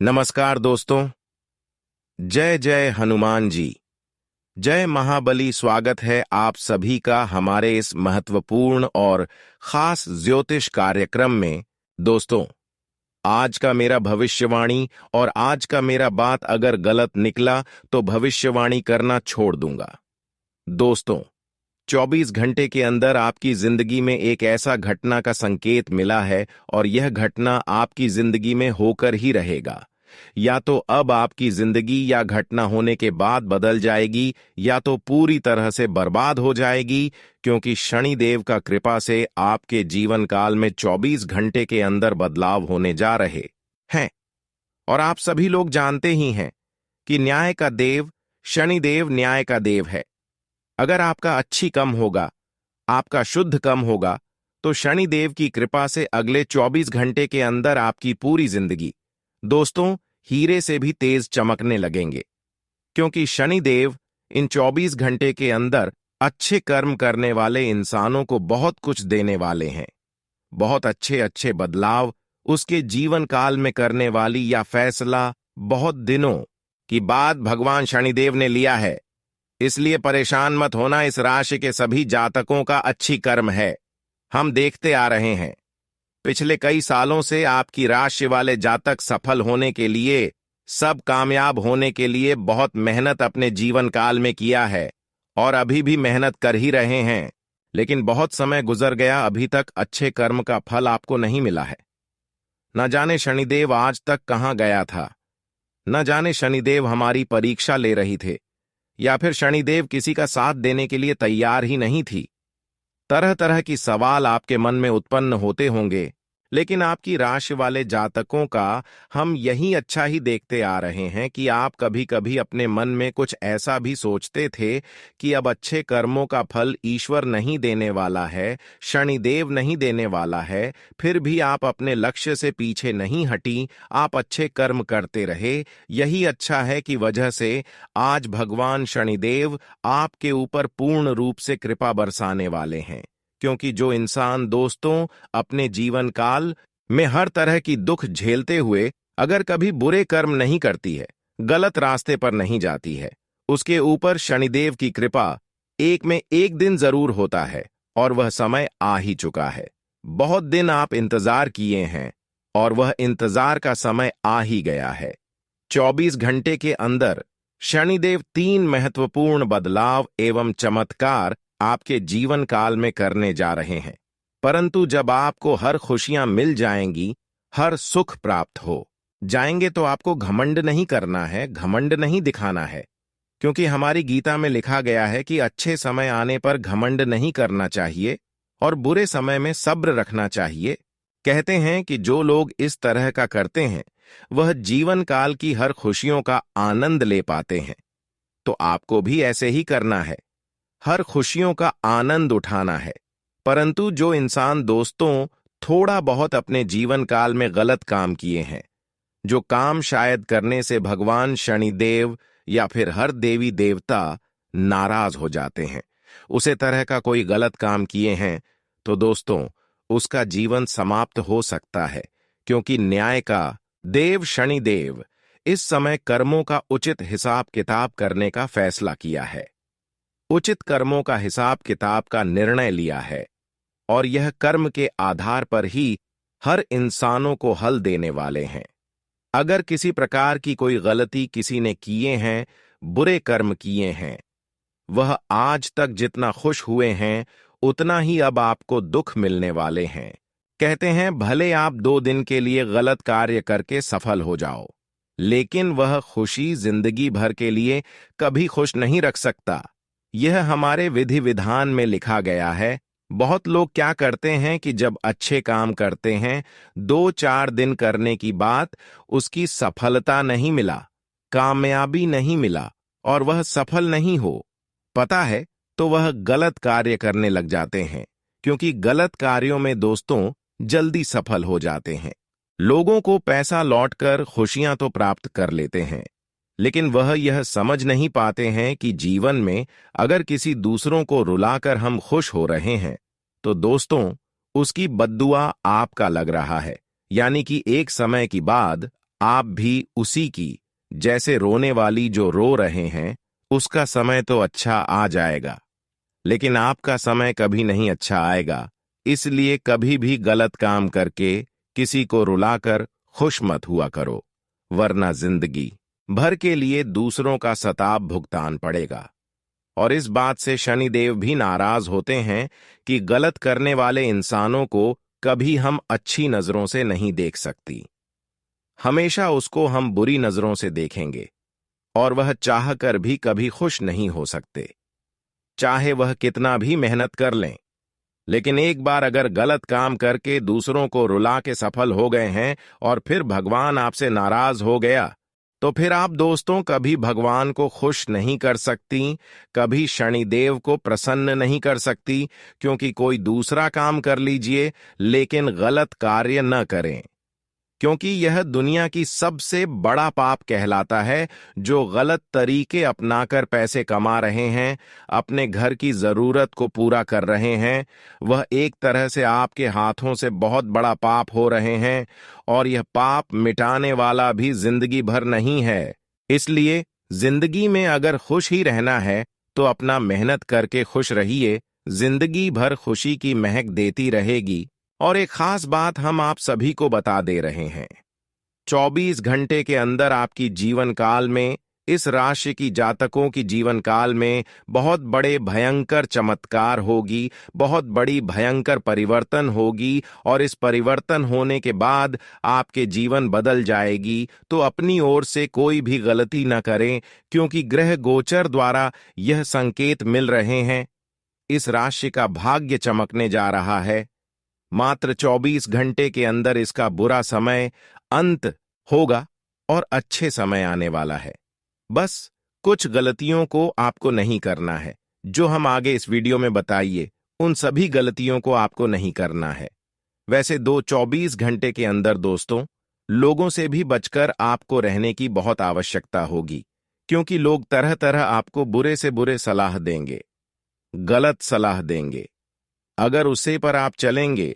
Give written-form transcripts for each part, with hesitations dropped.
नमस्कार दोस्तों। जय जय हनुमान जी। जय महाबली। स्वागत है आप सभी का हमारे इस महत्वपूर्ण और खास ज्योतिष कार्यक्रम में। दोस्तों, आज का मेरा भविष्यवाणी और आज का मेरा बात अगर गलत निकला तो भविष्यवाणी करना छोड़ दूंगा। दोस्तों, 24 घंटे के अंदर आपकी जिंदगी में एक ऐसा घटना का संकेत मिला है और यह घटना आपकी जिंदगी में होकर ही रहेगा। या तो अब आपकी जिंदगी या घटना होने के बाद बदल जाएगी या तो पूरी तरह से बर्बाद हो जाएगी, क्योंकि शनिदेव का कृपा से आपके जीवन काल में 24 घंटे के अंदर बदलाव होने जा रहे हैं। और आप सभी लोग जानते ही हैं कि न्याय का देव शनिदेव न्याय का देव है। अगर आपका अच्छी कम होगा, आपका शुद्ध कम होगा, तो शनिदेव की कृपा से अगले 24 घंटे के अंदर आपकी पूरी जिंदगी दोस्तों हीरे से भी तेज चमकने लगेंगे, क्योंकि शनिदेव इन 24 घंटे के अंदर अच्छे कर्म करने वाले इंसानों को बहुत कुछ देने वाले हैं। बहुत अच्छे अच्छे बदलाव उसके जीवन काल में करने वाली या फैसला बहुत दिनों की बाद भगवान शनिदेव ने लिया है। इसलिए परेशान मत होना, इस राशि के सभी जातकों का अच्छी कर्म है। हम देखते आ रहे हैं पिछले कई सालों से आपकी राशि वाले जातक सफल होने के लिए, सब कामयाब होने के लिए बहुत मेहनत अपने जीवन काल में किया है और अभी भी मेहनत कर ही रहे हैं। लेकिन बहुत समय गुजर गया, अभी तक अच्छे कर्म का फल आपको नहीं मिला है। न जाने शनिदेव आज तक कहां गया था, न जाने शनिदेव हमारी परीक्षा ले रही थे या फिर शनिदेव किसी का साथ देने के लिए तैयार ही नहीं थी। तरह तरह की सवाल आपके मन में उत्पन्न होते होंगे, लेकिन आपकी राशि वाले जातकों का हम यही अच्छा ही देखते आ रहे हैं कि आप कभी कभी अपने मन में कुछ ऐसा भी सोचते थे कि अब अच्छे कर्मों का फल ईश्वर नहीं देने वाला है, शनिदेव नहीं देने वाला है, फिर भी आप अपने लक्ष्य से पीछे नहीं हटी, आप अच्छे कर्म करते रहे। यही अच्छा है कि वजह से आज भगवान शनिदेव आपके ऊपर पूर्ण रूप से कृपा बरसाने वाले हैं। क्योंकि जो इंसान दोस्तों अपने जीवन काल में हर तरह की दुख झेलते हुए अगर कभी बुरे कर्म नहीं करती है, गलत रास्ते पर नहीं जाती है, उसके ऊपर शनिदेव की कृपा एक में एक दिन जरूर होता है और वह समय आ ही चुका है। बहुत दिन आप इंतजार किए हैं और वह इंतजार का समय आ ही गया है। 24 घंटे के अंदर शनिदेव 3 महत्वपूर्ण बदलाव एवं चमत्कार आपके जीवन काल में करने जा रहे हैं। परंतु जब आपको हर खुशियां मिल जाएंगी, हर सुख प्राप्त हो जाएंगे, तो आपको घमंड नहीं करना है, घमंड नहीं दिखाना है। क्योंकि हमारी गीता में लिखा गया है कि अच्छे समय आने पर घमंड नहीं करना चाहिए और बुरे समय में सब्र रखना चाहिए। कहते हैं कि जो लोग इस तरह का करते हैं वह जीवन काल की हर खुशियों का आनंद ले पाते हैं। तो आपको भी ऐसे ही करना है, हर खुशियों का आनंद उठाना है। परंतु जो इंसान दोस्तों थोड़ा बहुत अपने जीवन काल में गलत काम किए हैं, जो काम शायद करने से भगवान शनिदेव या फिर हर देवी देवता नाराज हो जाते हैं, उसे तरह का कोई गलत काम किए हैं, तो दोस्तों उसका जीवन समाप्त हो सकता है। क्योंकि न्याय का देव शनिदेव इस समय कर्मों का उचित हिसाब किताब करने का फैसला किया है, उचित कर्मों का हिसाब किताब का निर्णय लिया है और यह कर्म के आधार पर ही हर इंसानों को हल देने वाले हैं। अगर किसी प्रकार की कोई गलती किसी ने किए हैं, बुरे कर्म किए हैं, वह आज तक जितना खुश हुए हैं उतना ही अब आपको दुख मिलने वाले हैं। कहते हैं भले आप 2 दिन के लिए गलत कार्य करके सफल हो जाओ, लेकिन वह खुशी जिंदगी भर के लिए कभी खुश नहीं रख सकता। यह हमारे विधि विधान में लिखा गया है। बहुत लोग क्या करते हैं कि जब अच्छे काम करते हैं, 2-4 दिन करने की बात उसकी सफलता नहीं मिला, कामयाबी नहीं मिला और वह सफल नहीं हो पता है, तो वह गलत कार्य करने लग जाते हैं। क्योंकि गलत कार्यों में दोस्तों जल्दी सफल हो जाते हैं। लोगों को पैसा लौटकर खुशियां तो प्राप्त कर लेते हैं, लेकिन वह यह समझ नहीं पाते हैं कि जीवन में अगर किसी दूसरों को रुलाकर हम खुश हो रहे हैं, तो दोस्तों उसकी बद्दुआ आपका लग रहा है। यानी कि एक समय की बाद आप भी उसी की, जैसे रोने वाली जो रो रहे हैं, उसका समय तो अच्छा आ जाएगा, लेकिन आपका समय कभी नहीं अच्छा आएगा। इसलिए कभी भी गलत काम करके किसी को रुलाकर खुश मत हुआ करो, वरना जिंदगी भर के लिए दूसरों का सताब भुगतान पड़ेगा। और इस बात से शनिदेव भी नाराज होते हैं कि गलत करने वाले इंसानों को कभी हम अच्छी नजरों से नहीं देख सकती, हमेशा उसको हम बुरी नजरों से देखेंगे, और वह चाहकर भी कभी खुश नहीं हो सकते, चाहे वह कितना भी मेहनत कर लें। लेकिन एक बार अगर गलत काम करके दूसरों को रुला के सफल हो गए हैं और फिर भगवान आपसे नाराज हो गया, तो फिर आप दोस्तों कभी भगवान को खुश नहीं कर सकती, कभी शनिदेव को प्रसन्न नहीं कर सकती, क्योंकि कोई दूसरा काम कर लीजिए लेकिन गलत कार्य न करें, क्योंकि यह दुनिया की सबसे बड़ा पाप कहलाता है। जो गलत तरीके अपनाकर पैसे कमा रहे हैं, अपने घर की जरूरत को पूरा कर रहे हैं, वह एक तरह से आपके हाथों से बहुत बड़ा पाप हो रहे हैं, और यह पाप मिटाने वाला भी जिंदगी भर नहीं है। इसलिए जिंदगी में अगर खुश ही रहना है तो अपना मेहनत करके खुश रहिए, जिंदगी भर खुशी की महक देती रहेगी। और एक खास बात हम आप सभी को बता दे रहे हैं, 24 घंटे के अंदर आपकी जीवन काल में, इस राशि की जातकों की जीवन काल में बहुत बड़े भयंकर चमत्कार होगी, बहुत बड़ी भयंकर परिवर्तन होगी, और इस परिवर्तन होने के बाद आपके जीवन बदल जाएगी। तो अपनी ओर से कोई भी गलती न करें, क्योंकि ग्रह गोचर द्वारा यह संकेत मिल रहे हैं, इस राशि का भाग्य चमकने जा रहा है। मात्र 24 घंटे के अंदर इसका बुरा समय अंत होगा और अच्छे समय आने वाला है। बस कुछ गलतियों को आपको नहीं करना है, जो हम आगे इस वीडियो में बताइए उन सभी गलतियों को आपको नहीं करना है। वैसे 24 घंटे के अंदर दोस्तों, लोगों से भी बचकर आपको रहने की बहुत आवश्यकता होगी, क्योंकि लोग तरह तरह आपको बुरे से बुरे सलाह देंगे, गलत सलाह देंगे। अगर उसे पर आप चलेंगे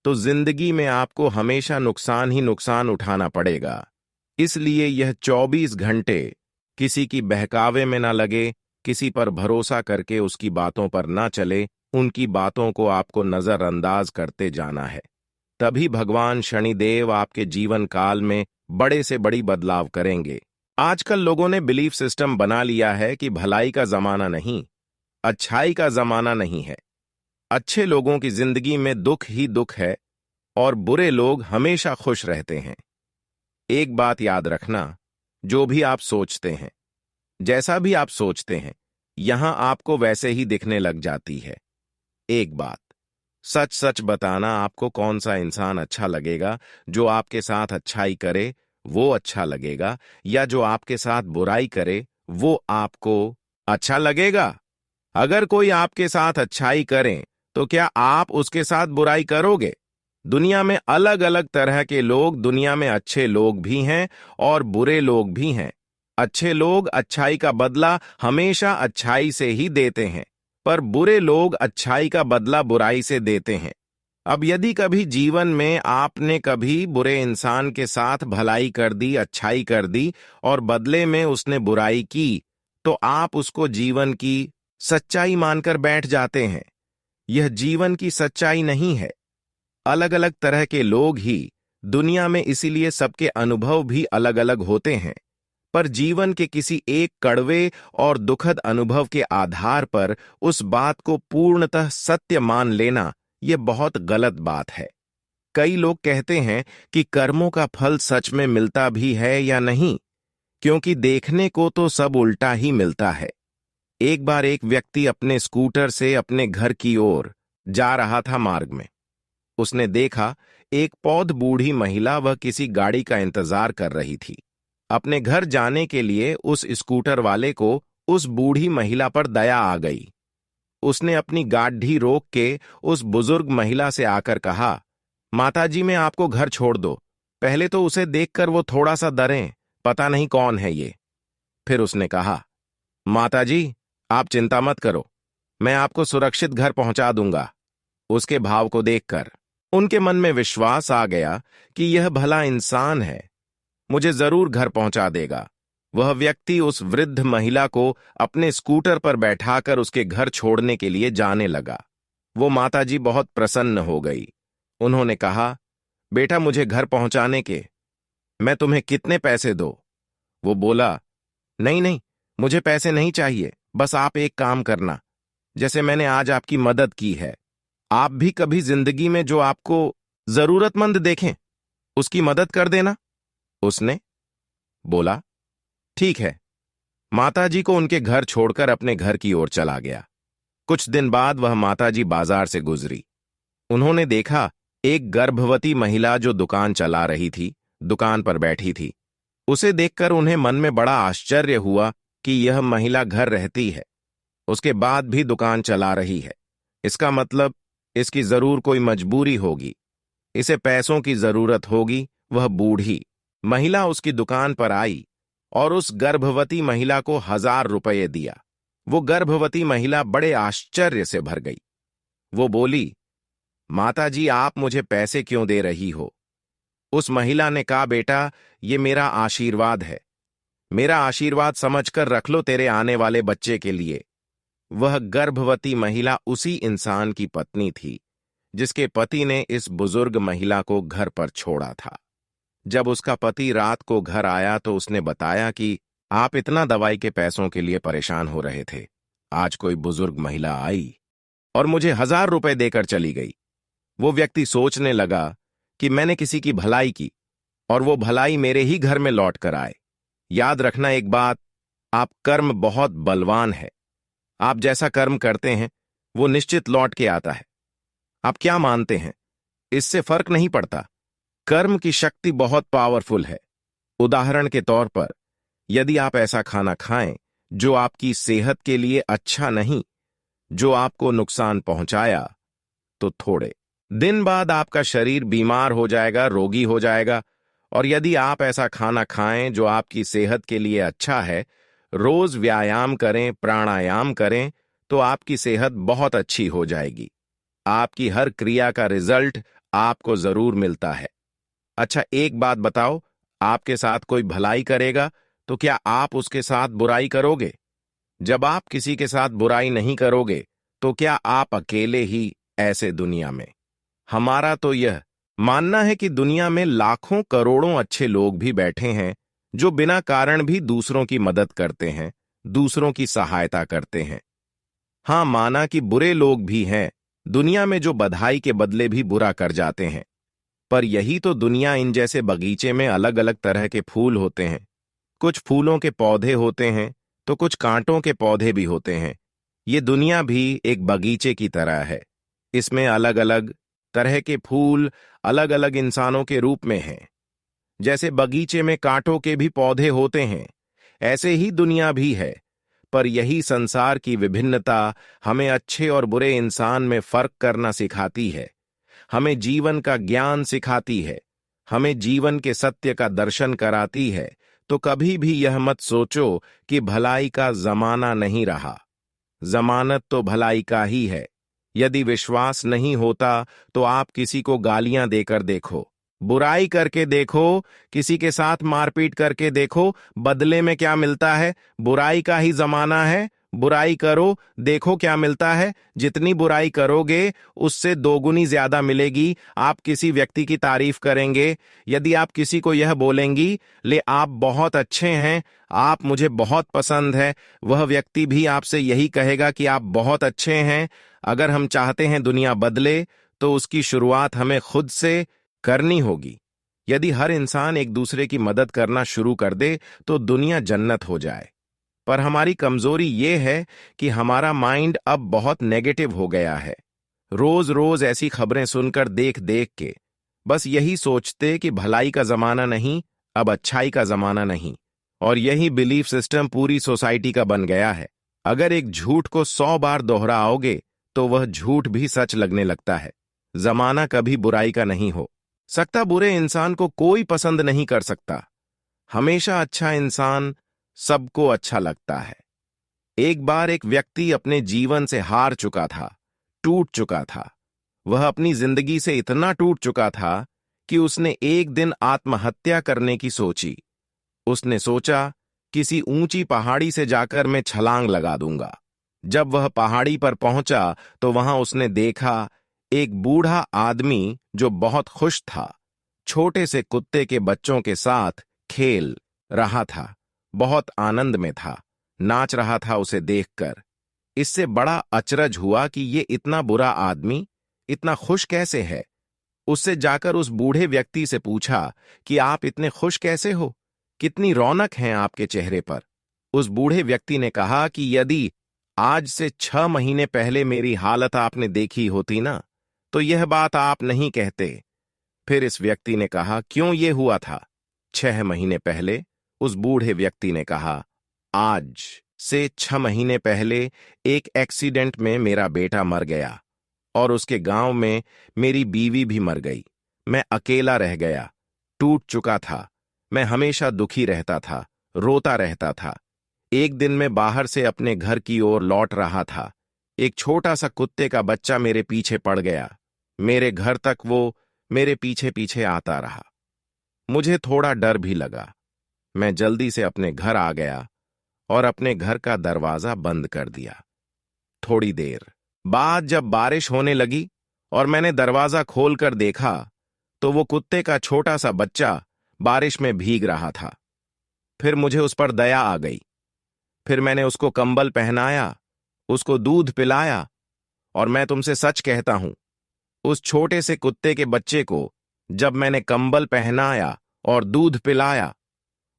तो जिंदगी में आपको हमेशा नुकसान ही नुकसान उठाना पड़ेगा। इसलिए यह 24 घंटे किसी की बहकावे में ना लगे, किसी पर भरोसा करके उसकी बातों पर ना चले, उनकी बातों को आपको नजरअंदाज करते जाना है। तभी भगवान शनिदेव आपके जीवन काल में बड़े से बड़ी बदलाव करेंगे। आजकल लोगों ने बिलीफ सिस्टम बना लिया है कि भलाई का जमाना नहीं, अच्छाई का जमाना नहीं है। अच्छे लोगों की जिंदगी में दुख ही दुख है और बुरे लोग हमेशा खुश रहते हैं। एक बात याद रखना, जो भी आप सोचते हैं, जैसा भी आप सोचते हैं, यहां आपको वैसे ही दिखने लग जाती है। एक बात सच सच बताना, आपको कौन सा इंसान अच्छा लगेगा? जो आपके साथ अच्छाई करे वो अच्छा लगेगा, या जो आपके साथ बुराई करे वो आपको अच्छा लगेगा? अगर कोई आपके साथ अच्छाई करे तो क्या आप उसके साथ बुराई करोगे? दुनिया में अलग अलग तरह के लोग, दुनिया में अच्छे लोग भी हैं और बुरे लोग भी हैं। अच्छे लोग अच्छाई का बदला हमेशा अच्छाई से ही देते हैं, पर बुरे लोग अच्छाई का बदला बुराई से देते हैं। अब यदि कभी जीवन में आपने कभी बुरे इंसान के साथ भलाई कर दी, अच्छाई कर दी, और बदले में उसने बुराई की, तो आप उसको जीवन की सच्चाई मानकर बैठ जाते हैं। यह जीवन की सच्चाई नहीं है। अलग अलग तरह के लोग ही दुनिया में, इसीलिए सबके अनुभव भी अलग अलग होते हैं, पर जीवन के किसी एक कड़वे और दुखद अनुभव के आधार पर उस बात को पूर्णतः सत्य मान लेना, यह बहुत गलत बात है। कई लोग कहते हैं कि कर्मों का फल सच में मिलता भी है या नहीं, क्योंकि देखने को तो सब उल्टा ही मिलता है। एक बार एक व्यक्ति अपने स्कूटर से अपने घर की ओर जा रहा था। मार्ग में उसने देखा एक पौध बूढ़ी महिला वह किसी गाड़ी का इंतजार कर रही थी। अपने घर जाने के लिए उस स्कूटर वाले को उस बूढ़ी महिला पर दया आ गई। उसने अपनी गाड़ी रोक के उस बुजुर्ग महिला से आकर कहा, माताजी, मैं आपको घर छोड़ दो। पहले तो उसे देखकर वो थोड़ा सा डरे, पता नहीं कौन है ये। फिर उसने कहा, माताजी, आप चिंता मत करो, मैं आपको सुरक्षित घर पहुंचा दूंगा। उसके भाव को देखकर उनके मन में विश्वास आ गया कि यह भला इंसान है। मुझे जरूर घर पहुंचा देगा। वह व्यक्ति उस वृद्ध महिला को अपने स्कूटर पर बैठाकर उसके घर छोड़ने के लिए जाने लगा। वो माताजी बहुत प्रसन्न हो गई। उन्होंने कहा, बेटा मुझे घर पहुंचाने के मैं तुम्हें कितने पैसे दो? वो बोला, नहीं नहीं, मुझे पैसे नहीं चाहिए, बस आप एक काम करना, जैसे मैंने आज आपकी मदद की है, आप भी कभी जिंदगी में जो आपको जरूरतमंद देखें उसकी मदद कर देना। उसने बोला, ठीक है। माताजी को उनके घर छोड़कर अपने घर की ओर चला गया। कुछ दिन बाद वह माताजी बाजार से गुजरी। उन्होंने देखा एक गर्भवती महिला जो दुकान चला रही थी, दुकान पर बैठी थी। उसे देखकर उन्हें मन में बड़ा आश्चर्य हुआ कि यह महिला घर रहती है, उसके बाद भी दुकान चला रही है। इसका मतलब इसकी जरूर कोई मजबूरी होगी, इसे पैसों की जरूरत होगी। वह बूढ़ी महिला उसकी दुकान पर आई और उस गर्भवती महिला को 1000 रुपये दिया। वो गर्भवती महिला बड़े आश्चर्य से भर गई। वो बोली, माताजी आप मुझे पैसे क्यों दे रही हो? उस महिला ने कहा, बेटा ये मेरा आशीर्वाद है, मेरा आशीर्वाद समझकर रख लो तेरे आने वाले बच्चे के लिए। वह गर्भवती महिला उसी इंसान की पत्नी थी जिसके पति ने इस बुजुर्ग महिला को घर पर छोड़ा था। जब उसका पति रात को घर आया तो उसने बताया कि आप इतना दवाई के पैसों के लिए परेशान हो रहे थे, आज कोई बुजुर्ग महिला आई और मुझे 1000 रुपए देकर चली गई। वो व्यक्ति सोचने लगा कि मैंने किसी की भलाई की और वो भलाई मेरे ही घर में लौट कर आए। याद रखना एक बात, आप कर्म बहुत बलवान है। आप जैसा कर्म करते हैं वो निश्चित लौट के आता है। आप क्या मानते हैं इससे फर्क नहीं पड़ता। कर्म की शक्ति बहुत पावरफुल है। उदाहरण के तौर पर, यदि आप ऐसा खाना खाएं जो आपकी सेहत के लिए अच्छा नहीं, जो आपको नुकसान पहुंचाया, तो थोड़े दिन बाद आपका शरीर बीमार हो जाएगा, रोगी हो जाएगा। और यदि आप ऐसा खाना खाएं जो आपकी सेहत के लिए अच्छा है, रोज व्यायाम करें, प्राणायाम करें, तो आपकी सेहत बहुत अच्छी हो जाएगी। आपकी हर क्रिया का रिजल्ट आपको जरूर मिलता है। अच्छा एक बात बताओ, आपके साथ कोई भलाई करेगा तो क्या आप उसके साथ बुराई करोगे? जब आप किसी के साथ बुराई नहीं करोगे तो क्या आप अकेले ही ऐसे दुनिया में? हमारा तो यह मानना है कि दुनिया में लाखों करोड़ों अच्छे लोग भी बैठे हैं जो बिना कारण भी दूसरों की मदद करते हैं, दूसरों की सहायता करते हैं। हां, माना कि बुरे लोग भी हैं दुनिया में जो बधाई के बदले भी बुरा कर जाते हैं। पर यही तो दुनिया। इन जैसे बगीचे में अलग अलग तरह के फूल होते हैं। कुछ फूलों के पौधे होते हैं तो कुछ कांटों के पौधे भी होते हैं। ये दुनिया भी एक बगीचे की तरह है। इसमें अलग अलग तरह के फूल अलग अलग इंसानों के रूप में हैं। जैसे बगीचे में कांटों के भी पौधे होते हैं, ऐसे ही दुनिया भी है। पर यही संसार की विभिन्नता हमें अच्छे और बुरे इंसान में फर्क करना सिखाती है, हमें जीवन का ज्ञान सिखाती है, हमें जीवन के सत्य का दर्शन कराती है। तो कभी भी यह मत सोचो कि भलाई का जमाना नहीं रहा। जमानत तो भलाई का ही है। यदि विश्वास नहीं होता तो आप किसी को गालियां देकर देखो, बुराई करके देखो, किसी के साथ मारपीट करके देखो, बदले में क्या मिलता है? बुराई का ही जमाना है। बुराई करो, देखो क्या मिलता है। जितनी बुराई करोगे उससे दोगुनी ज्यादा मिलेगी। आप किसी व्यक्ति की तारीफ करेंगे, यदि आप किसी को यह बोलेंगी, ले आप बहुत अच्छे हैं, आप मुझे बहुत पसंद है, वह व्यक्ति भी आपसे यही कहेगा कि आप बहुत अच्छे हैं। अगर हम चाहते हैं दुनिया बदले तो उसकी शुरुआत हमें खुद से करनी होगी। यदि हर इंसान एक दूसरे की मदद करना शुरू कर दे तो दुनिया जन्नत हो जाए। पर हमारी कमजोरी ये है कि हमारा माइंड अब बहुत नेगेटिव हो गया है। रोज रोज ऐसी खबरें सुनकर देख देख के बस यही सोचते कि भलाई का जमाना नहीं, अब अच्छाई का जमाना नहीं। और यही बिलीफ सिस्टम पूरी सोसाइटी का बन गया है। अगर एक झूठ को 100 बार दोहराओगे तो वह झूठ भी सच लगने लगता है। जमाना कभी बुराई का नहीं हो सकता। बुरे इंसान को कोई पसंद नहीं कर सकता। हमेशा अच्छा इंसान सबको अच्छा लगता है। एक बार एक व्यक्ति अपने जीवन से हार चुका था, टूट चुका था। वह अपनी जिंदगी से इतना टूट चुका था कि उसने एक दिन आत्महत्या करने की सोची। उसने सोचा, किसी ऊंची पहाड़ी से जाकर मैं छलांग लगा दूंगा। जब वह पहाड़ी पर पहुंचा तो वहां उसने देखा एक बूढ़ा आदमी जो बहुत खुश था, छोटे से कुत्ते के बच्चों के साथ खेल रहा था, बहुत आनंद में था, नाच रहा था उसे देखकर। इससे बड़ा अचरज हुआ कि ये इतना बुरा आदमी इतना खुश कैसे है। उससे जाकर उस बूढ़े व्यक्ति से पूछा कि आप इतने खुश कैसे हो, कितनी रौनक है आपके चेहरे पर। उस बूढ़े व्यक्ति ने कहा कि यदि आज से 6 महीने पहले मेरी हालत आपने देखी होती ना, तो यह बात आप नहीं कहते। फिर इस व्यक्ति ने कहा, क्यों ये हुआ था? 6 महीने पहले? उस बूढ़े व्यक्ति ने कहा, आज से 6 महीने पहले एक एक्सीडेंट में मेरा बेटा मर गया और उसके गांव में मेरी बीवी भी मर गई। मैं अकेला रह गया, टूट चुका था। मैं हमेशा दुखी रहता था, रोता रहता था। एक दिन मैं बाहर से अपने घर की ओर लौट रहा था। एक छोटा सा कुत्ते का बच्चा मेरे पीछे पड़ गया। मेरे घर तक वो मेरे पीछे पीछे आता रहा। मुझे थोड़ा डर भी लगा। मैं जल्दी से अपने घर आ गया और अपने घर का दरवाजा बंद कर दिया। थोड़ी देर बाद जब बारिश होने लगी और मैंने दरवाजा खोलकर देखा तो वो कुत्ते का छोटा सा बच्चा बारिश में भीग रहा था। फिर मुझे उस पर दया आ गई। फिर मैंने उसको कंबल पहनाया, उसको दूध पिलाया, और मैं तुमसे सच कहता हूं, उस छोटे से कुत्ते के बच्चे को जब मैंने कंबल पहनाया और दूध पिलाया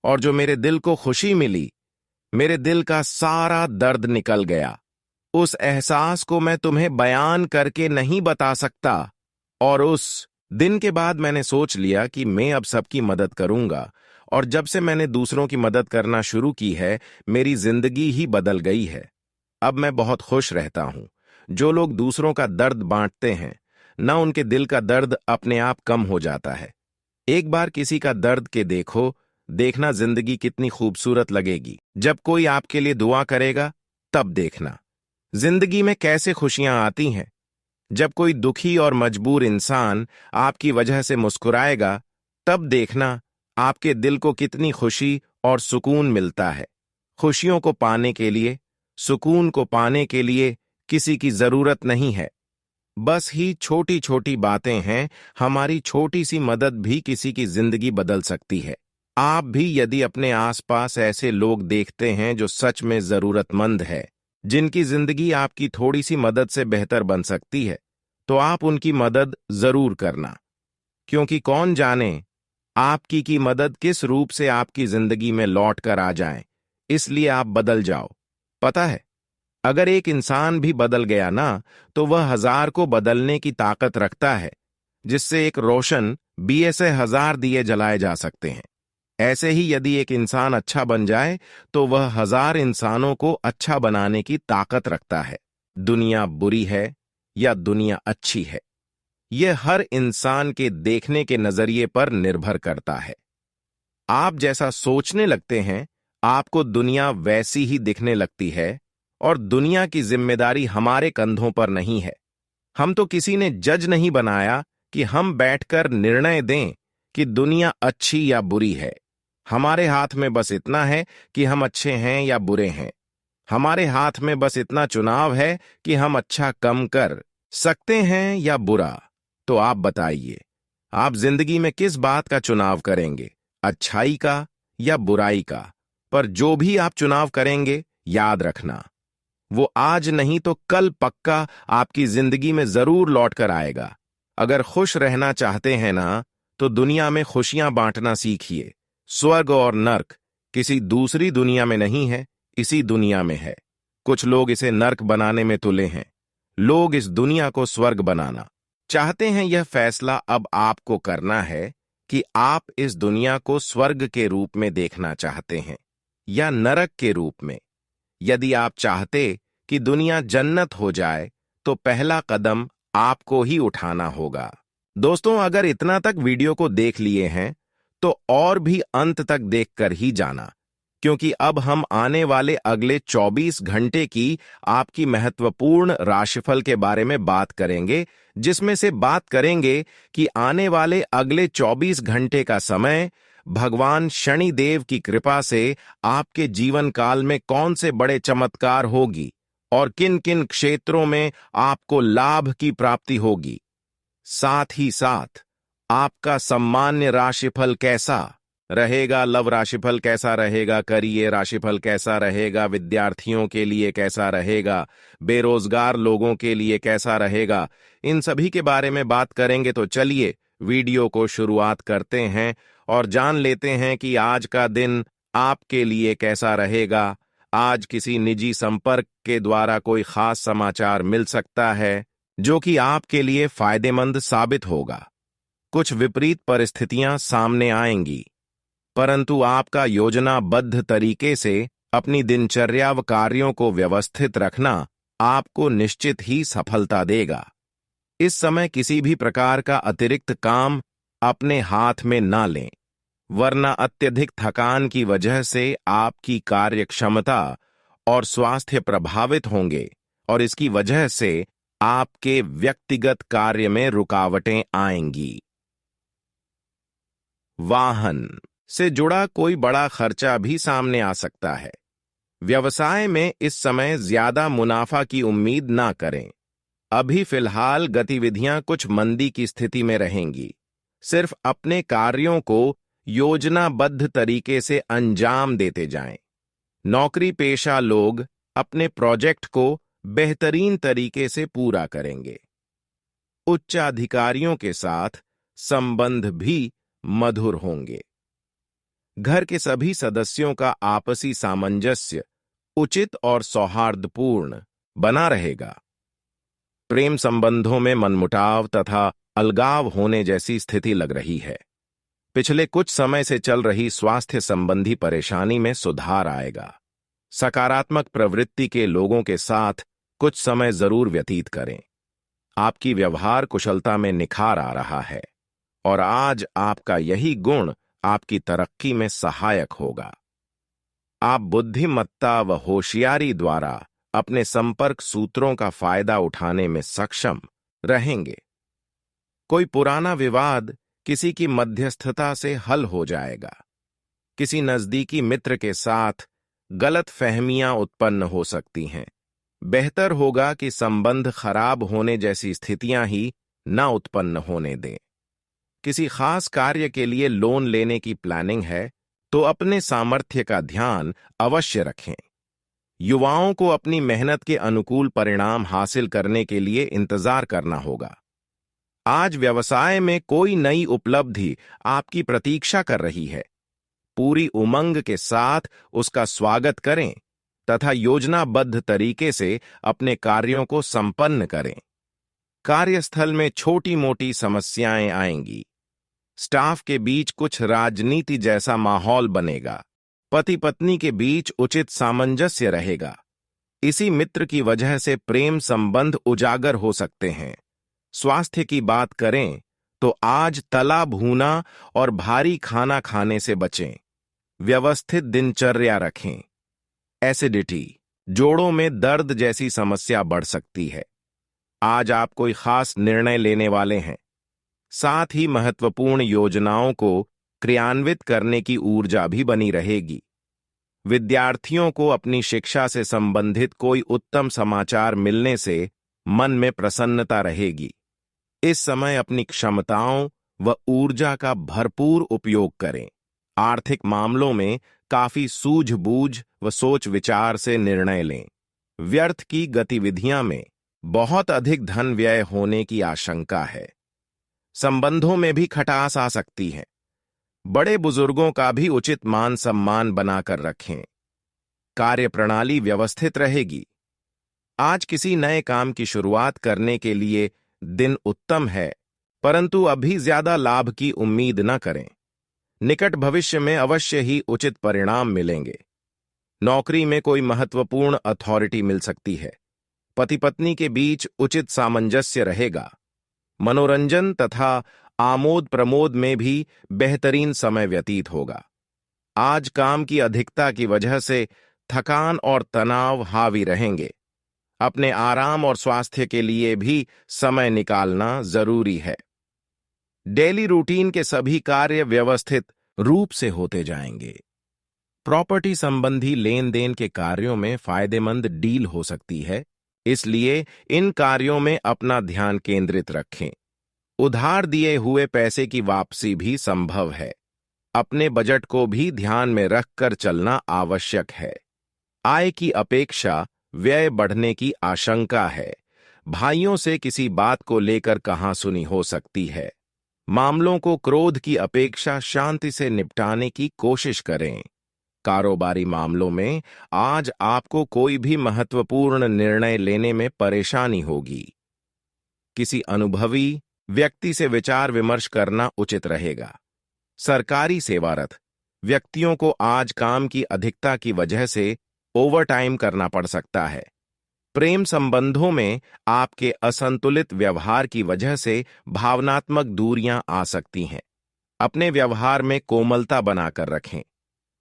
और जो मेरे दिल को खुशी मिली, मेरे दिल का सारा दर्द निकल गया। उस एहसास को मैं तुम्हें बयान करके नहीं बता सकता। और उस दिन के बाद मैंने सोच लिया कि मैं अब सबकी मदद करूंगा, और जब से मैंने दूसरों की मदद करना शुरू की है, मेरी जिंदगी ही बदल गई है। अब मैं बहुत खुश रहता हूं। जो लोग दूसरों का दर्द बांटते हैं, न उनके दिल का दर्द अपने आप कम हो जाता है। एक बार किसी का दर्द के देखना जिंदगी कितनी खूबसूरत लगेगी। जब कोई आपके लिए दुआ करेगा, तब देखना जिंदगी में कैसे खुशियां आती हैं। जब कोई दुखी और मजबूर इंसान आपकी वजह से मुस्कुराएगा, तब देखना आपके दिल को कितनी खुशी और सुकून मिलता है। खुशियों को पाने के लिए, सुकून को पाने के लिए किसी की जरूरत नहीं है। बस ही छोटी छोटी बातें हैं। हमारी छोटी सी मदद भी किसी की जिंदगी बदल सकती है। आप भी यदि अपने आसपास ऐसे लोग देखते हैं जो सच में जरूरतमंद है, जिनकी जिंदगी आपकी थोड़ी सी मदद से बेहतर बन सकती है, तो आप उनकी मदद जरूर करना। क्योंकि कौन जाने आपकी की मदद किस रूप से आपकी जिंदगी में लौट कर आ जाए। इसलिए आप बदल जाओ। पता है, अगर एक इंसान भी बदल गया ना, तो वह 1000 को बदलने की ताकत रखता है, जिससे एक रोशन 20 से 1000 दिए जलाए जा सकते हैं। ऐसे ही यदि एक इंसान अच्छा बन जाए, तो वह 1000 इंसानों को अच्छा बनाने की ताकत रखता है। दुनिया बुरी है या दुनिया अच्छी है, यह हर इंसान के देखने के नजरिए पर निर्भर करता है। आप जैसा सोचने लगते हैं, आपको दुनिया वैसी ही दिखने लगती है, और दुनिया की जिम्मेदारी हमारे कंधों पर नहीं है। हम तो किसी ने जज नहीं बनाया कि हम बैठकर निर्णय दें कि दुनिया अच्छी या बुरी है। हमारे हाथ में बस इतना है कि हम अच्छे हैं या बुरे हैं। हमारे हाथ में बस इतना चुनाव है कि हम अच्छा कम कर सकते हैं या बुरा। तो आप बताइए, आप जिंदगी में किस बात का चुनाव करेंगे, अच्छाई का या बुराई का? पर जो भी आप चुनाव करेंगे, याद रखना, वो आज नहीं तो कल पक्का आपकी जिंदगी में जरूर लौट कर आएगा। अगर खुश रहना चाहते हैं ना, तो दुनिया में खुशियां बांटना सीखिए। स्वर्ग और नर्क किसी दूसरी दुनिया में नहीं है, इसी दुनिया में है। कुछ लोग इसे नर्क बनाने में तुले हैं। लोग इस दुनिया को स्वर्ग बनाना चाहते हैं। यह फैसला अब आपको करना है कि आप इस दुनिया को स्वर्ग के रूप में देखना चाहते हैं या नरक के रूप में। यदि आप चाहते कि दुनिया जन्नत हो जाए, तो पहला कदम आपको ही उठाना होगा। दोस्तों, अगर इतना तक वीडियो को देख लिए हैं, तो और भी अंत तक देखकर ही जाना, क्योंकि अब हम आने वाले अगले 24 घंटे की आपकी महत्वपूर्ण राशिफल के बारे में बात करेंगे, जिसमें से बात करेंगे कि आने वाले अगले 24 घंटे का समय भगवान शनि देव की कृपा से आपके जीवन काल में कौन से बड़े चमत्कार होगी और किन किन क्षेत्रों में आपको लाभ की प्राप्ति होगी। साथ ही साथ आपका सामान्य राशिफल कैसा रहेगा, लव राशिफल कैसा रहेगा, करियर राशिफल कैसा रहेगा, विद्यार्थियों के लिए कैसा रहेगा, बेरोजगार लोगों के लिए कैसा रहेगा, इन सभी के बारे में बात करेंगे। तो चलिए वीडियो को शुरुआत करते हैं और जान लेते हैं कि आज का दिन आपके लिए कैसा रहेगा। आज किसी निजी संपर्क के द्वारा कोई खास समाचार मिल सकता है जो कि आपके लिए फायदेमंद साबित होगा। कुछ विपरीत परिस्थितियां सामने आएंगी, परंतु आपका योजनाबद्ध तरीके से अपनी दिनचर्या व कार्यों को व्यवस्थित रखना आपको निश्चित ही सफलता देगा। इस समय किसी भी प्रकार का अतिरिक्त काम अपने हाथ में ना लें, वरना अत्यधिक थकान की वजह से आपकी कार्य क्षमता और स्वास्थ्य प्रभावित होंगे और इसकी वजह से आपके व्यक्तिगत कार्य में रुकावटें आएंगी। वाहन से जुड़ा कोई बड़ा खर्चा भी सामने आ सकता है। व्यवसाय में इस समय ज्यादा मुनाफा की उम्मीद ना करें। अभी फिलहाल गतिविधियां कुछ मंदी की स्थिति में रहेंगी। सिर्फ अपने कार्यों को योजनाबद्ध तरीके से अंजाम देते जाएं। नौकरी पेशा लोग अपने प्रोजेक्ट को बेहतरीन तरीके से पूरा करेंगे। उच्चाधिकारियों के साथ संबंध भी मधुर होंगे। घर के सभी सदस्यों का आपसी सामंजस्य उचित और सौहार्दपूर्ण बना रहेगा। प्रेम संबंधों में मनमुटाव तथा अलगाव होने जैसी स्थिति लग रही है। पिछले कुछ समय से चल रही स्वास्थ्य संबंधी परेशानी में सुधार आएगा। सकारात्मक प्रवृत्ति के लोगों के साथ कुछ समय जरूर व्यतीत करें। आपकी व्यवहार कुशलता में निखार आ रहा है और आज आपका यही गुण आपकी तरक्की में सहायक होगा। आप बुद्धिमत्ता व होशियारी द्वारा अपने संपर्क सूत्रों का फायदा उठाने में सक्षम रहेंगे। कोई पुराना विवाद किसी की मध्यस्थता से हल हो जाएगा। किसी नजदीकी मित्र के साथ गलत फहमियां उत्पन्न हो सकती हैं। बेहतर होगा कि संबंध खराब होने जैसी स्थितियां ही न उत्पन्न होने दें। किसी खास कार्य के लिए लोन लेने की प्लानिंग है तो अपने सामर्थ्य का ध्यान अवश्य रखें। युवाओं को अपनी मेहनत के अनुकूल परिणाम हासिल करने के लिए इंतजार करना होगा। आज व्यवसाय में कोई नई उपलब्धि आपकी प्रतीक्षा कर रही है। पूरी उमंग के साथ उसका स्वागत करें तथा योजनाबद्ध तरीके से अपने कार्यों को संपन्न करें। कार्यस्थल में छोटी मोटी समस्याएं आएंगी। स्टाफ के बीच कुछ राजनीति जैसा माहौल बनेगा। पति पत्नी के बीच उचित सामंजस्य रहेगा। इसी मित्र की वजह से प्रेम संबंध उजागर हो सकते हैं। स्वास्थ्य की बात करें तो आज तला भूना और भारी खाना खाने से बचें। व्यवस्थित दिनचर्या रखें। एसिडिटी, जोड़ों में दर्द जैसी समस्या बढ़ सकती है। आज आप कोई खास निर्णय लेने वाले हैं। साथ ही महत्वपूर्ण योजनाओं को क्रियान्वित करने की ऊर्जा भी बनी रहेगी। विद्यार्थियों को अपनी शिक्षा से संबंधित कोई उत्तम समाचार मिलने से मन में प्रसन्नता रहेगी। इस समय अपनी क्षमताओं व ऊर्जा का भरपूर उपयोग करें। आर्थिक मामलों में काफी सूझबूझ व सोच विचार से निर्णय लें। व्यर्थ की गतिविधियां में बहुत अधिक धन व्यय होने की आशंका है। संबंधों में भी खटास आ सकती है। बड़े बुजुर्गों का भी उचित मान सम्मान बनाकर रखें। कार्य प्रणाली व्यवस्थित रहेगी। आज किसी नए काम की शुरुआत करने के लिए दिन उत्तम है, परंतु अभी ज्यादा लाभ की उम्मीद न करें। निकट भविष्य में अवश्य ही उचित परिणाम मिलेंगे। नौकरी में कोई महत्वपूर्ण अथॉरिटी मिल सकती है। पति पत्नी के बीच उचित सामंजस्य रहेगा। मनोरंजन तथा आमोद प्रमोद में भी बेहतरीन समय व्यतीत होगा। आज काम की अधिकता की वजह से थकान और तनाव हावी रहेंगे। अपने आराम और स्वास्थ्य के लिए भी समय निकालना जरूरी है। डेली रूटीन के सभी कार्य व्यवस्थित रूप से होते जाएंगे। प्रॉपर्टी संबंधी लेन देन के कार्यों में फायदेमंद डील हो सकती है, इसलिए इन कार्यों में अपना ध्यान केंद्रित रखें। उधार दिए हुए पैसे की वापसी भी संभव है। अपने बजट को भी ध्यान में रखकर चलना आवश्यक है। आय की अपेक्षा व्यय बढ़ने की आशंका है। भाइयों से किसी बात को लेकर कहासुनी हो सकती है। मामलों को क्रोध की अपेक्षा शांति से निपटाने की कोशिश करें। कारोबारी मामलों में आज आपको कोई भी महत्वपूर्ण निर्णय लेने में परेशानी होगी। किसी अनुभवी व्यक्ति से विचार विमर्श करना उचित रहेगा। सरकारी सेवारत व्यक्तियों को आज काम की अधिकता की वजह से ओवरटाइम करना पड़ सकता है। प्रेम संबंधों में आपके असंतुलित व्यवहार की वजह से भावनात्मक दूरियां आ सकती हैं। अपने व्यवहार में कोमलता बनाकर रखें।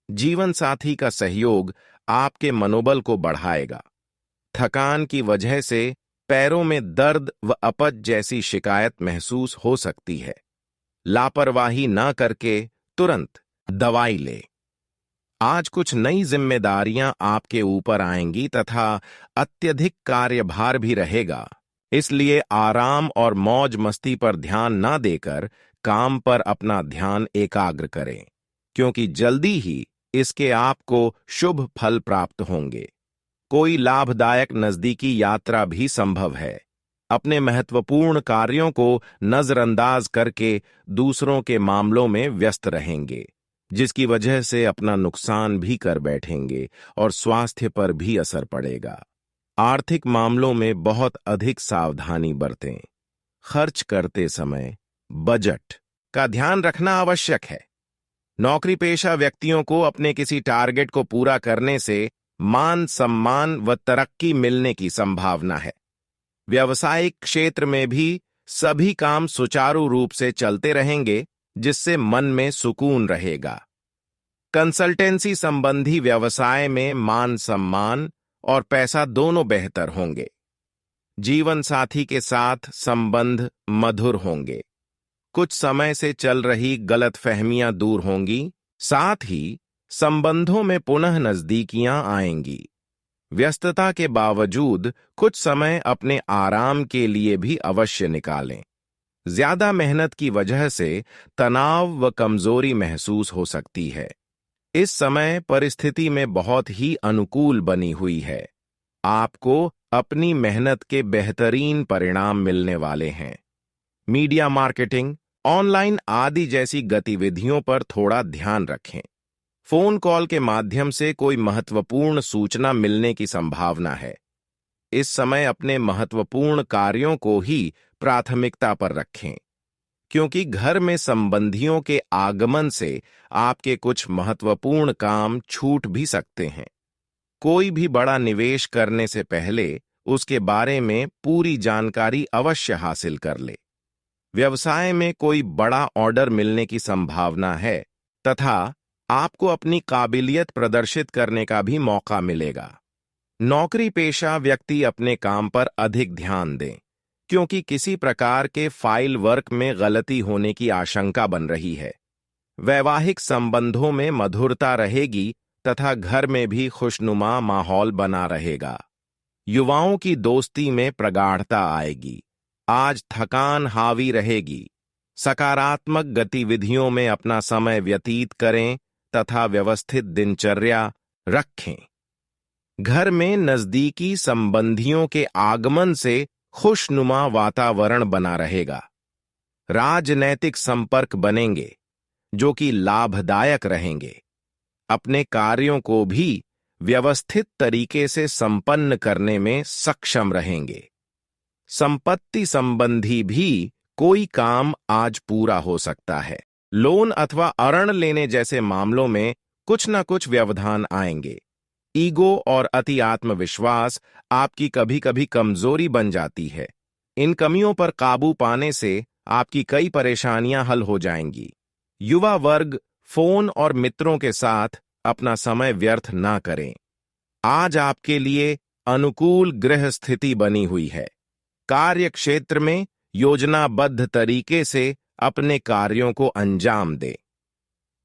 जीवन साथी का सहयोग आपके मनोबल को बढ़ाएगा। थकान की वजह से पैरों में दर्द व अपच जैसी शिकायत महसूस हो सकती है। लापरवाही न करके तुरंत दवाई ले। आज कुछ नई जिम्मेदारियां आपके ऊपर आएंगी तथा अत्यधिक कार्यभार भी रहेगा, इसलिए आराम और मौज मस्ती पर ध्यान न देकर काम पर अपना ध्यान एकाग्र करें, क्योंकि जल्दी ही इसके आपको शुभ फल प्राप्त होंगे। कोई लाभदायक नजदीकी यात्रा भी संभव है। अपने महत्वपूर्ण कार्यों को नजरअंदाज करके दूसरों के मामलों में व्यस्त रहेंगे, जिसकी वजह से अपना नुकसान भी कर बैठेंगे और स्वास्थ्य पर भी असर पड़ेगा। आर्थिक मामलों में बहुत अधिक सावधानी बरतें। खर्च करते समय बजट का ध्यान रखना आवश्यक है। नौकरी पेशा व्यक्तियों को अपने किसी टारगेट को पूरा करने से मान सम्मान व तरक्की मिलने की संभावना है। व्यावसायिक क्षेत्र में भी सभी काम सुचारू रूप से चलते रहेंगे, जिससे मन में सुकून रहेगा। कंसल्टेंसी संबंधी व्यवसाय में मान सम्मान और पैसा दोनों बेहतर होंगे। जीवन साथी के साथ संबंध मधुर होंगे। कुछ समय से चल रही गलतफहमियां दूर होंगी, साथ ही संबंधों में पुनः नजदीकियां आएंगी। व्यस्तता के बावजूद कुछ समय अपने आराम के लिए भी अवश्य निकालें। ज्यादा मेहनत की वजह से तनाव व कमजोरी महसूस हो सकती है। इस समय परिस्थिति में बहुत ही अनुकूल बनी हुई है। आपको अपनी मेहनत के बेहतरीन परिणाम मिलने वाले हैं। मीडिया मार्केटिंग, ऑनलाइन आदि जैसी गतिविधियों पर थोड़ा ध्यान रखें। फोन कॉल के माध्यम से कोई महत्वपूर्ण सूचना मिलने की संभावना है। इस समय अपने महत्वपूर्ण कार्यों को ही प्राथमिकता पर रखें, क्योंकि घर में संबंधियों के आगमन से आपके कुछ महत्वपूर्ण काम छूट भी सकते हैं। कोई भी बड़ा निवेश करने से पहले उसके बारे में पूरी जानकारी अवश्य हासिल कर ले। व्यवसाय में कोई बड़ा ऑर्डर मिलने की संभावना है तथा आपको अपनी काबिलियत प्रदर्शित करने का भी मौका मिलेगा। नौकरी पेशा व्यक्ति अपने काम पर अधिक ध्यान दें, क्योंकि किसी प्रकार के फाइल वर्क में गलती होने की आशंका बन रही है। वैवाहिक संबंधों में मधुरता रहेगी तथा घर में भी खुशनुमा माहौल बना रहेगा। युवाओं की दोस्ती में प्रगाढ़ता आएगी। आज थकान हावी रहेगी। सकारात्मक गतिविधियों में अपना समय व्यतीत करें तथा व्यवस्थित दिनचर्या रखें। घर में नजदीकी संबंधियों के आगमन से खुशनुमा वातावरण बना रहेगा। राजनैतिक संपर्क बनेंगे, जो कि लाभदायक रहेंगे। अपने कार्यों को भी व्यवस्थित तरीके से संपन्न करने में सक्षम रहेंगे। संपत्ति संबंधी भी कोई काम आज पूरा हो सकता है। लोन अथवा ऋण लेने जैसे मामलों में कुछ न कुछ व्यवधान आएंगे। ईगो और अति आत्मविश्वास आपकी कभी कभी कमजोरी बन जाती है। इन कमियों पर काबू पाने से आपकी कई परेशानियां हल हो जाएंगी। युवा वर्ग फोन और मित्रों के साथ अपना समय व्यर्थ ना करें। आज आपके लिए अनुकूल गृह स्थिति बनी हुई है। कार्य क्षेत्र में योजनाबद्ध तरीके से अपने कार्यों को अंजाम दें।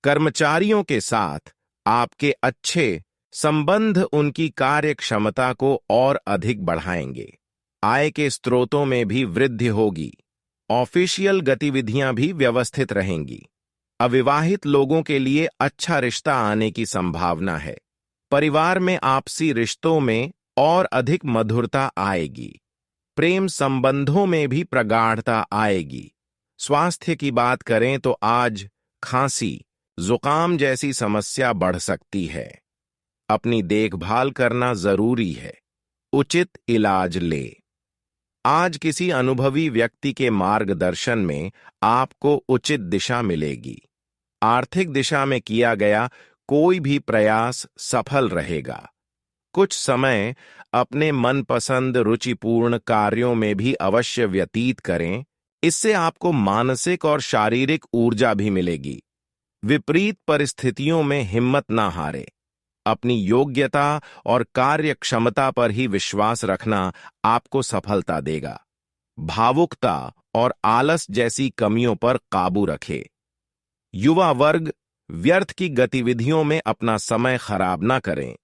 कर्मचारियों के साथ आपके अच्छे संबंध उनकी कार्य क्षमता को और अधिक बढ़ाएंगे। आय के स्रोतों में भी वृद्धि होगी। ऑफिशियल गतिविधियां भी व्यवस्थित रहेंगी। अविवाहित लोगों के लिए अच्छा रिश्ता आने की संभावना है। परिवार में आपसी रिश्तों में और अधिक मधुरता आएगी। प्रेम संबंधों में भी प्रगाढ़ता आएगी। स्वास्थ्य की बात करें तो आज खांसी, जुकाम जैसी समस्या बढ़ सकती है। अपनी देखभाल करना जरूरी है। उचित इलाज ले। आज किसी अनुभवी व्यक्ति के मार्गदर्शन में आपको उचित दिशा मिलेगी। आर्थिक दिशा में किया गया कोई भी प्रयास सफल रहेगा। कुछ समय अपने मनपसंद रुचिपूर्ण कार्यों में भी अवश्य व्यतीत करें। इससे आपको मानसिक और शारीरिक ऊर्जा भी मिलेगी। विपरीत परिस्थितियों में हिम्मत ना हारे। अपनी योग्यता और कार्य क्षमता पर ही विश्वास रखना आपको सफलता देगा। भावुकता और आलस जैसी कमियों पर काबू रखे। युवा वर्ग व्यर्थ की गतिविधियों में अपना समय खराब ना करें।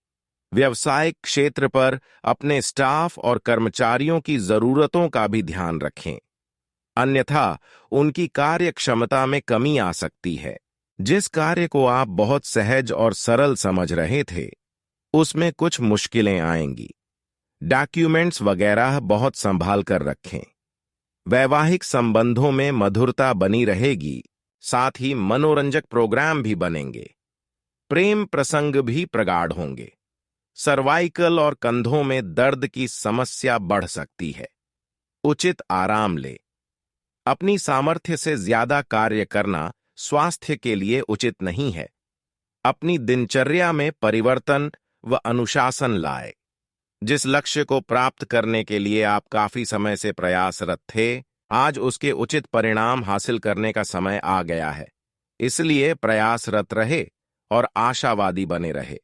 व्यवसायिक क्षेत्र पर अपने स्टाफ और कर्मचारियों की जरूरतों का भी ध्यान रखें, अन्यथा उनकी कार्य क्षमता में कमी आ सकती है। जिस कार्य को आप बहुत सहज और सरल समझ रहे थे, उसमें कुछ मुश्किलें आएंगी। डॉक्यूमेंट्स वगैरह बहुत संभाल कर रखें। वैवाहिक संबंधों में मधुरता बनी रहेगी, साथ ही मनोरंजक प्रोग्राम भी बनेंगे। प्रेम प्रसंग भी प्रगाढ़ होंगे। सर्वाइकल और कंधों में दर्द की समस्या बढ़ सकती है। उचित आराम ले। अपनी सामर्थ्य से ज्यादा कार्य करना स्वास्थ्य के लिए उचित नहीं है। अपनी दिनचर्या में परिवर्तन व अनुशासन लाए। जिस लक्ष्य को प्राप्त करने के लिए आप काफी समय से प्रयासरत थे, आज उसके उचित परिणाम हासिल करने का समय आ गया है। इसलिए प्रयासरत रहे और आशावादी बने रहे।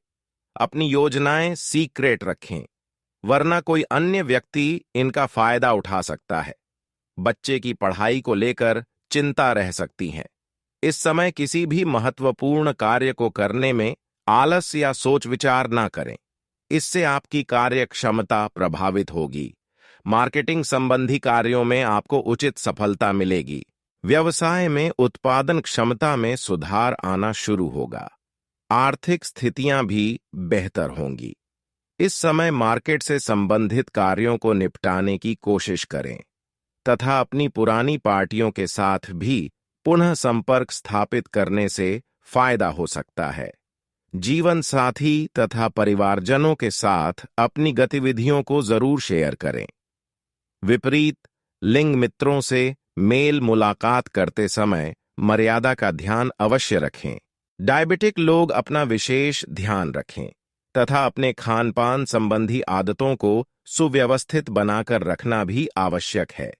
अपनी योजनाएं सीक्रेट रखें, वरना कोई अन्य व्यक्ति इनका फायदा उठा सकता है। बच्चे की पढ़ाई को लेकर चिंता रह सकती है। इस समय किसी भी महत्वपूर्ण कार्य को करने में आलस या सोच विचार ना करें। इससे आपकी कार्य क्षमता प्रभावित होगी। मार्केटिंग संबंधी कार्यों में आपको उचित सफलता मिलेगी। व्यवसाय में उत्पादन क्षमता में सुधार आना शुरू होगा। आर्थिक स्थितियां भी बेहतर होंगी। इस समय मार्केट से संबंधित कार्यों को निपटाने की कोशिश करें तथा अपनी पुरानी पार्टियों के साथ भी पुनः संपर्क स्थापित करने से फायदा हो सकता है। जीवन साथी तथा परिवारजनों के साथ अपनी गतिविधियों को जरूर शेयर करें। विपरीत लिंग मित्रों से मेल मुलाकात करते समय मर्यादा का ध्यान अवश्य रखें। डायबिटिक लोग अपना विशेष ध्यान रखें तथा अपने खान-पान संबंधी आदतों को सुव्यवस्थित बनाकर रखना भी आवश्यक है।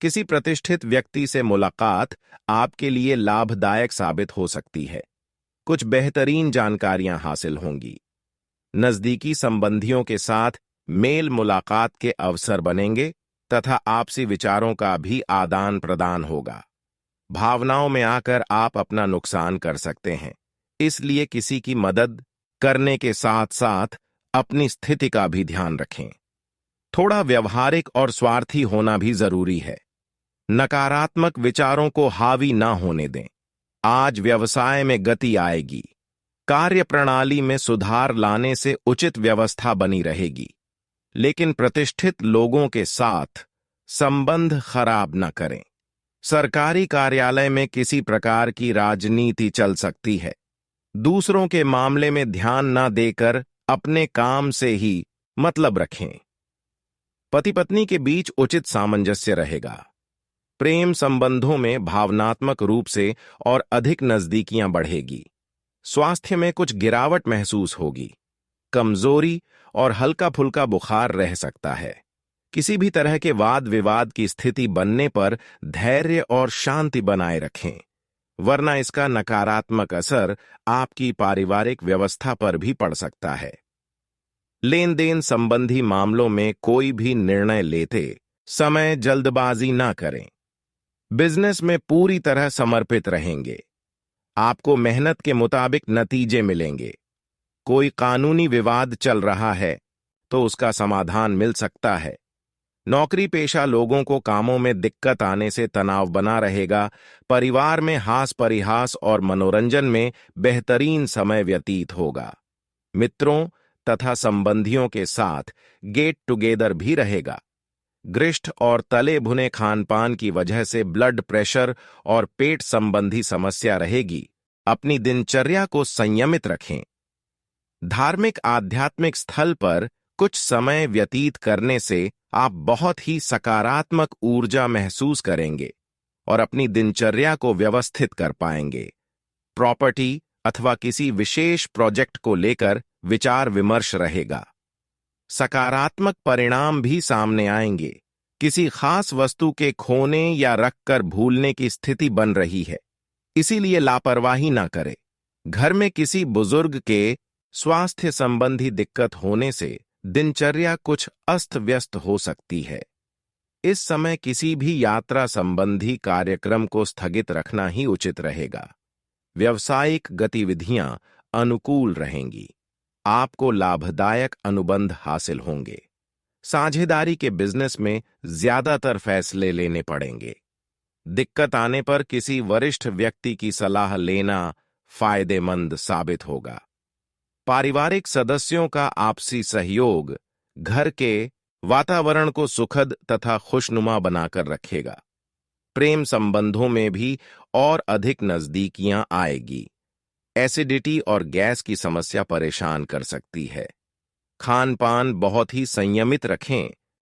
किसी प्रतिष्ठित व्यक्ति से मुलाकात आपके लिए लाभदायक साबित हो सकती है। कुछ बेहतरीन जानकारियां हासिल होंगी। नजदीकी संबंधियों के साथ मेल मुलाकात के अवसर बनेंगे तथा आपसी विचारों का भी आदान प्रदान होगा। भावनाओं में आकर आप अपना नुकसान कर सकते हैं, इसलिए किसी की मदद करने के साथ साथ अपनी स्थिति का भी ध्यान रखें। थोड़ा व्यवहारिक और स्वार्थी होना भी जरूरी है। नकारात्मक विचारों को हावी ना होने दें। आज व्यवसाय में गति आएगी। कार्य प्रणाली में सुधार लाने से उचित व्यवस्था बनी रहेगी, लेकिन प्रतिष्ठित लोगों के साथ संबंध खराब न करें। सरकारी कार्यालय में किसी प्रकार की राजनीति चल सकती है। दूसरों के मामले में ध्यान न देकर अपने काम से ही मतलब रखें। पति पत्नी के बीच उचित सामंजस्य रहेगा। प्रेम संबंधों में भावनात्मक रूप से और अधिक नजदीकियां बढ़ेगी। स्वास्थ्य में कुछ गिरावट महसूस होगी। कमजोरी और हल्का फुल्का बुखार रह सकता है। किसी भी तरह के वाद विवाद की स्थिति बनने पर धैर्य और शांति बनाए रखें। वरना इसका नकारात्मक असर आपकी पारिवारिक व्यवस्था पर भी पड़ सकता है। लेन देन संबंधी मामलों में कोई भी निर्णय लेते समय जल्दबाजी ना करें। बिजनेस में पूरी तरह समर्पित रहेंगे। आपको मेहनत के मुताबिक नतीजे मिलेंगे। कोई कानूनी विवाद चल रहा है तो उसका समाधान मिल सकता है। नौकरी पेशा लोगों को कामों में दिक्कत आने से तनाव बना रहेगा। परिवार में हास परिहास और मनोरंजन में बेहतरीन समय व्यतीत होगा। मित्रों तथा संबंधियों के साथ गेट टुगेदर भी रहेगा। ग्रिष्ट और तले भुने खानपान की वजह से ब्लड प्रेशर और पेट संबंधी समस्या रहेगी। अपनी दिनचर्या को संयमित रखें। धार्मिक आध्यात्मिक स्थल पर कुछ समय व्यतीत करने से आप बहुत ही सकारात्मक ऊर्जा महसूस करेंगे और अपनी दिनचर्या को व्यवस्थित कर पाएंगे। प्रॉपर्टी अथवा किसी विशेष प्रोजेक्ट को लेकर विचार विमर्श रहेगा। सकारात्मक परिणाम भी सामने आएंगे। किसी खास वस्तु के खोने या रखकर भूलने की स्थिति बन रही है, इसीलिए लापरवाही ना करें। घर में किसी बुजुर्ग के स्वास्थ्य संबंधी दिक्कत होने से दिनचर्या कुछ अस्त व्यस्त हो सकती है। इस समय किसी भी यात्रा संबंधी कार्यक्रम को स्थगित रखना ही उचित रहेगा। व्यावसायिक गतिविधियां अनुकूल रहेंगी। आपको लाभदायक अनुबंध हासिल होंगे। साझेदारी के बिजनेस में ज्यादातर फैसले लेने पड़ेंगे। दिक्कत आने पर किसी वरिष्ठ व्यक्ति की सलाह लेना फायदेमंद साबित होगा। पारिवारिक सदस्यों का आपसी सहयोग घर के वातावरण को सुखद तथा खुशनुमा बनाकर रखेगा। प्रेम संबंधों में भी और अधिक नजदीकियां आएगी। एसिडिटी और गैस की समस्या परेशान कर सकती है। खान पान बहुत ही संयमित रखें